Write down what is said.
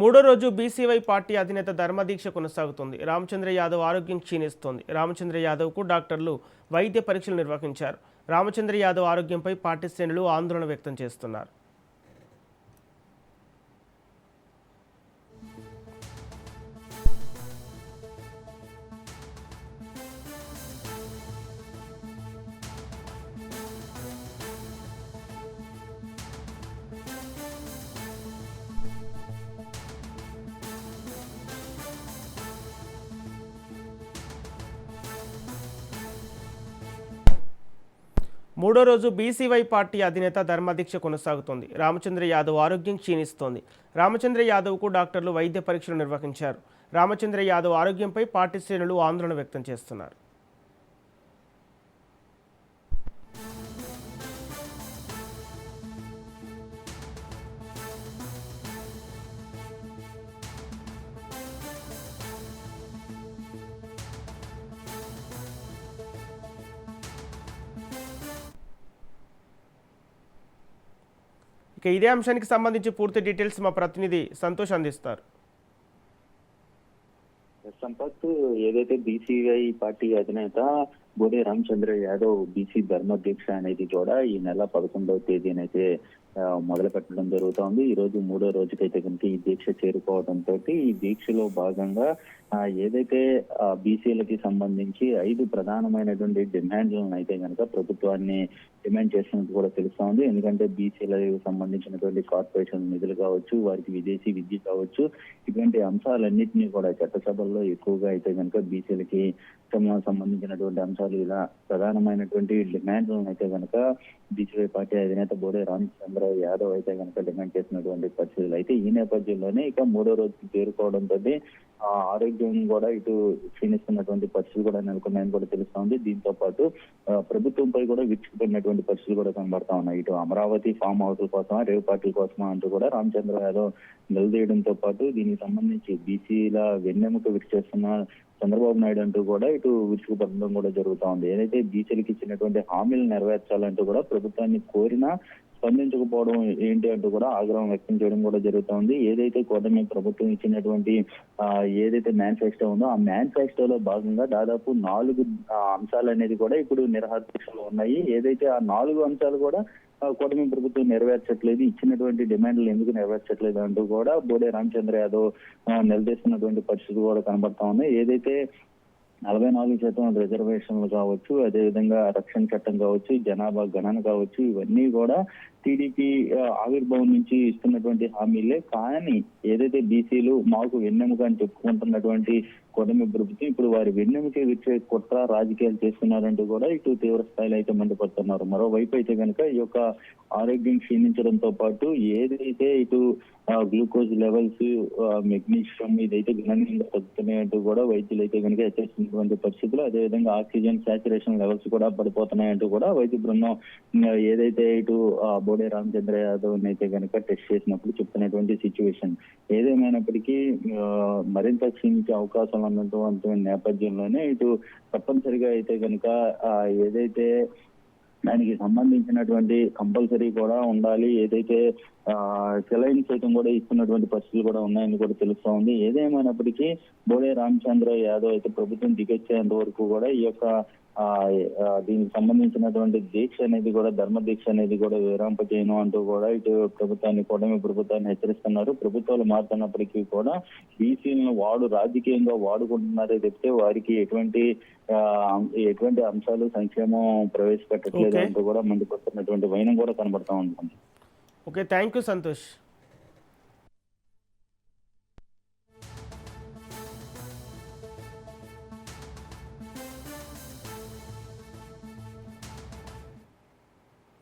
మూడో రోజు BCY party అధినేత ధర్మదీక్ష కొనసాగుతోంది. రామచంద్ర యాదవ్ ఆరోగ్యం క్షీణిస్తోంది. రామచంద్ర యాదవ్కు డాక్టర్లు వైద్య పరీక్షలు నిర్వహించారు. రామచంద్ర యాదవ్ ఆరోగ్యంపై పార్టీ శ్రేణులు ఆందోళన వ్యక్తం చేస్తున్నారు. మూడో రోజు బీసీవై పార్టీ అధినేత ధర్మదీక్ష కొనసాగుతోంది. రామచంద్ర యాదవ్ ఆరోగ్యం క్షీణిస్తోంది. రామచంద్ర యాదవ్కు డాక్టర్లు వైద్య పరీక్షలు నిర్వహించారు. రామచంద్ర యాదవ్ ఆరోగ్యంపై పార్టీ శ్రేణులు ఆందోళన వ్యక్తం చేస్తున్నారు. ఇక ఇదే అంశానికి సంబంధించి పూర్తి డీటెయిల్స్ మా ప్రతినిధి సంతోష్ అందిస్తారు. సంపత్, ఏదైతే బీసీఐ పార్టీ అధినేత బోడే రామచంద్ర యాదవ్ బీసీ ధర్మ దీక్ష అనేది కూడా ఈ నెల 11వ తేదీనైతే మొదలు పెట్టడం జరుగుతోంది. ఈ రోజు మూడో రోజుకైతే కనుక ఈ దీక్ష చేరుకోవడంతో ఈ దీక్షలో భాగంగా ఏదైతే బీసీలకి సంబంధించి 5 ప్రధానమైనటువంటి డిమాండ్లను అయితే కనుక ప్రభుత్వాన్ని డిమాండ్ చేస్తున్నట్టు కూడా తెలుస్తా ఉంది. ఎందుకంటే బీసీలకు సంబంధించినటువంటి కార్పొరేషన్ నిధులు కావచ్చు, వారికి విదేశీ విద్య కావచ్చు, ఇటువంటి అంశాలన్నింటినీ కూడా చట్టసభల్లో ఎక్కువగా అయితే కనుక బీసీలకి సంబంధించినటువంటి అంశాలు ఇలా ప్రధానమైనటువంటి డిమాండ్లను అయితే కనుక బీసీవై పార్టీ అధినేత బోడే రామచంద్ర యాదవ్ అయితే కనుక డిమాండ్ చేసినటువంటి పరిస్థితులు అయితే ఈ నేపథ్యంలోనే ఇక మూడో రోజుకి చేరుకోవడంతో ఆరోగ్యం కూడా ఇటు క్షీణిస్తున్నటువంటి పరిస్థితులు కూడా నెలకొన్నాయని కూడా తెలుస్తా ఉంది. దీంతో పాటు ప్రభుత్వంపై కూడా విరుచుకుపడినటువంటి పరిస్థితులు కూడా కనబడతా ఉన్నాయి. ఇటు అమరావతి ఫామ్ హౌస్ కోసమా, రేవు పార్టీల కోసమా అంటూ కూడా రామచంద్ర యాదవ్ నిలదీయడంతో పాటు దీనికి సంబంధించి బీసీల వెన్నెముక విరిచేస్తున్న చంద్రబాబు నాయుడు అంటూ కూడా ఇటు విరుచుకుపడడం కూడా జరుగుతా ఉంది. ఏదైతే బీసీలకు ఇచ్చినటువంటి హామీలు నెరవేర్చాలంటూ కూడా ప్రభుత్వాన్ని కోరినా స్పందించకపోవడం ఏంటి అంటూ కూడా ఆగ్రహం వ్యక్తం చేయడం కూడా జరుగుతూ ఉంది. ఏదైతే కూటమి ప్రభుత్వం ఇచ్చినటువంటి ఏదైతే మేనిఫెస్టో ఉందో ఆ మేనిఫెస్టోలో భాగంగా దాదాపు 4 అంశాలు అనేది కూడా ఇప్పుడు నిరహార ఉన్నాయి. ఏదైతే ఆ 4 అంశాలు కూడా కూటమి ప్రభుత్వం నెరవేర్చట్లేదు, ఇచ్చినటువంటి డిమాండ్లు ఎందుకు నెరవేర్చట్లేదు అంటూ కూడా బోడే రామచంద్ర యాదవ్ నిలదీస్తున్నటువంటి పరిస్థితులు కూడా కనబడతా ఉన్నాయి. ఏదైతే 44% రిజర్వేషన్లు కావచ్చు, అదేవిధంగా రక్షణ చట్టం కావచ్చు, జనాభా గణన కావచ్చు, ఇవన్నీ కూడా టీడీపీ ఆవిర్భావం నుంచి ఇస్తున్నటువంటి హామీలే. కానీ ఏదైతే బీసీలు మాకు వెన్నెముక అని చెప్పుకుంటున్నటువంటి కూటమి ప్రభుత్వం ఇప్పుడు వారి వెన్నెముకే విచ్చే కుట్ర రాజకీయాలు చేస్తున్నారంటూ కూడా ఇటు తీవ్ర స్థాయిలో అయితే మండిపడుతున్నారు. మరోవైపు అయితే కనుక ఈ యొక్క ఆరోగ్యం క్షీణించడంతో పాటు ఏదైతే ఇటు గ్లూకోజ్ లెవెల్స్, మెగ్నీషియం ఇదైతే గణనీయంగా తగ్గుతున్నాయంటూ కూడా వైద్యులు అయితే కనుక హెచ్చరిస్తున్నటువంటి పరిస్థితులు, అదేవిధంగా ఆక్సిజన్ సాచురేషన్ లెవెల్స్ కూడా పడిపోతున్నాయంటూ కూడా వైద్య బృందం ఏదైతే ఇటు బోడే రామచంద్ర యాదవ్ అయితే కనుక టెస్ట్ చేసినప్పుడు చెప్తున్నటువంటి సిచ్యువేషన్. ఏదేమైనప్పటికీ మరింత క్షీణించే అవకాశం ఉన్నటువంటి నేపథ్యంలోనే ఇటు తప్పనిసరిగా అయితే కనుక ఏదైతే దానికి సంబంధించినటువంటి కంపల్సరీ కూడా ఉండాలి, ఏదైతే సెలైన్ సైతం కూడా ఇస్తున్నటువంటి పరిస్థితులు కూడా ఉన్నాయని కూడా తెలుస్తా ఉంది. ఏదేమైనప్పటికీ బోడే రామచంద్ర యాదవ్ అయితే ప్రభుత్వం దిగొచ్చేంత వరకు కూడా ఈ యొక్క దీనికి సంబంధించినటువంటి దీక్ష అనేది కూడా ధర్మ దీక్ష అనేది కూడా విరాంపజేయను అంటూ కూడా ఇటు ప్రభుత్వాన్ని కూటమి ప్రభుత్వాన్ని హెచ్చరిస్తున్నారు. ప్రభుత్వాలు మారుతున్నప్పటికీ కూడా బీసీలను రాజకీయంగా వాడుకుంటున్నారే చెప్తే వారికి ఎటువంటి అంశాలు సంక్షేమం ప్రవేశపెట్టట్లేదు అంటూ కూడా మండిపడుతున్నటువంటి వైనం కూడా కనబడతా ఉంటుంది. Okay, thank you Santosh.